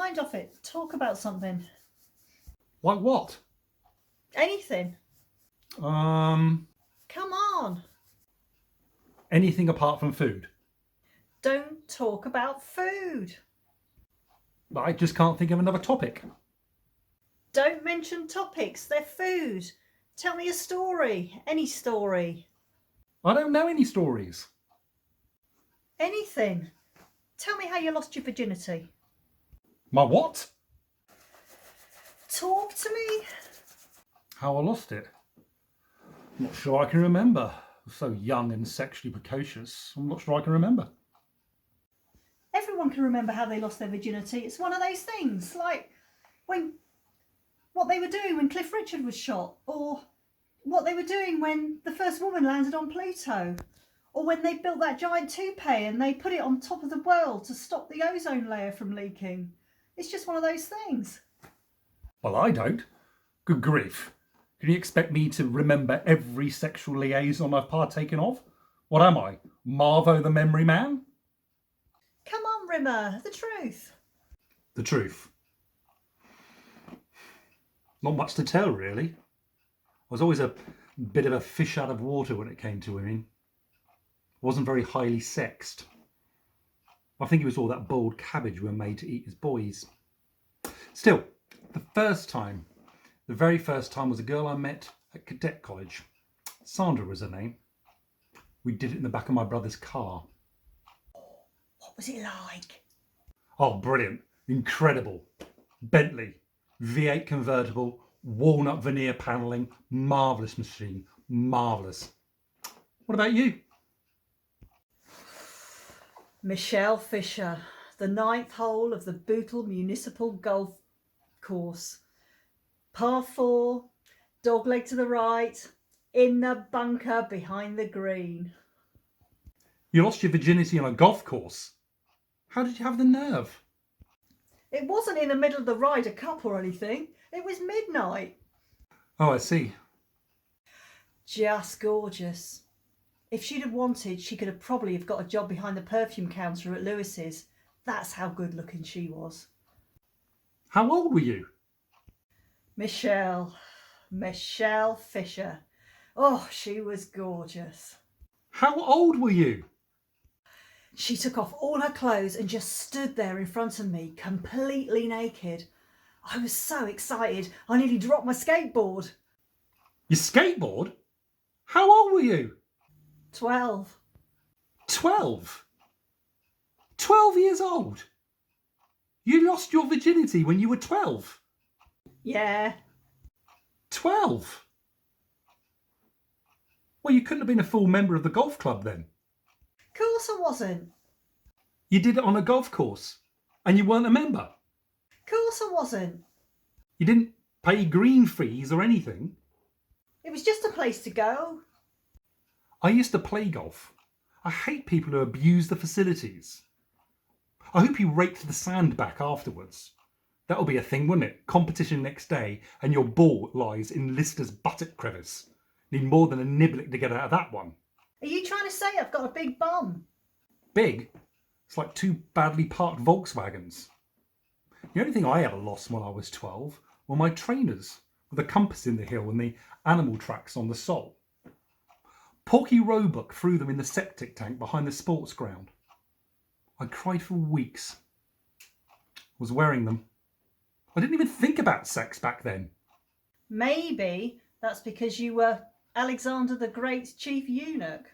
mind off it. Talk about something. Like what? Anything. Um, Come on. Anything apart from food. Don't talk about food. I just can't think of another topic. Don't mention topics. They're food. Tell me a story. Any story. I don't know any stories. Anything. Tell me how you lost your virginity. My what? Talk to me. How I lost it? I'm not sure I can remember. I was so young and sexually precocious. I'm not sure I can remember. Everyone can remember how they lost their virginity. It's one of those things, like what they were doing when Cliff Richard was shot, or what they were doing when the first woman landed on Pluto, or when they built that giant toupee and they put it on top of the world to stop the ozone layer from leaking. It's just one of those things. Well, I don't. Good grief. Can you expect me to remember every sexual liaison I've partaken of? What am I, Marvo the Memory Man? Come on, Rimmer, the truth. The truth. Not much to tell, really. I was always a bit of a fish out of water when it came to women. Wasn't very highly sexed. I think it was all that boiled cabbage we were made to eat as boys. Still, the very first time was a girl I met at cadet college. Sandra was her name. We did it in the back of my brother's car. What was it like? Oh, brilliant. Incredible. Bentley. V8 convertible. Walnut veneer panelling. Marvellous machine. Marvellous. What about you? Michelle Fisher, the 9th hole of the Bootle Municipal Golf Course. Par 4, dogleg to the right, in the bunker behind the green. You lost your virginity on a golf course. How did you have the nerve? It wasn't in the middle of the Ryder Cup or anything. It was midnight. Oh, I see. Just gorgeous. If she'd have wanted, she could have probably have got a job behind the perfume counter at Lewis's. That's how good looking she was. How old were you? Michelle Fisher. Oh, she was gorgeous. How old were you? She took off all her clothes and just stood there in front of me, completely naked. I was so excited, I nearly dropped my skateboard. Your skateboard? How old were you? 12. 12? 12 years old? You lost your virginity when you were 12? Yeah. 12? Well, you couldn't have been a full member of the golf club then. Of course I wasn't. You did it on a golf course and you weren't a member. Of course I wasn't. You didn't pay green fees or anything. It was just a place to go. I used to play golf. I hate people who abuse the facilities. I hope you raked the sand back afterwards. That'll be a thing, wouldn't it? Competition next day and your ball lies in Lister's buttock crevice. Need more than a niblick to get out of that one. Are you trying to say I've got a big bum? Big? It's like 2 badly parked Volkswagens. The only thing I ever lost when I was 12 were my trainers, with a compass in the hill and the animal tracks on the sole. Porky Roebuck threw them in the septic tank behind the sports ground. I cried for weeks. Was wearing them. I didn't even think about sex back then. Maybe that's because you were Alexander the Great's chief eunuch.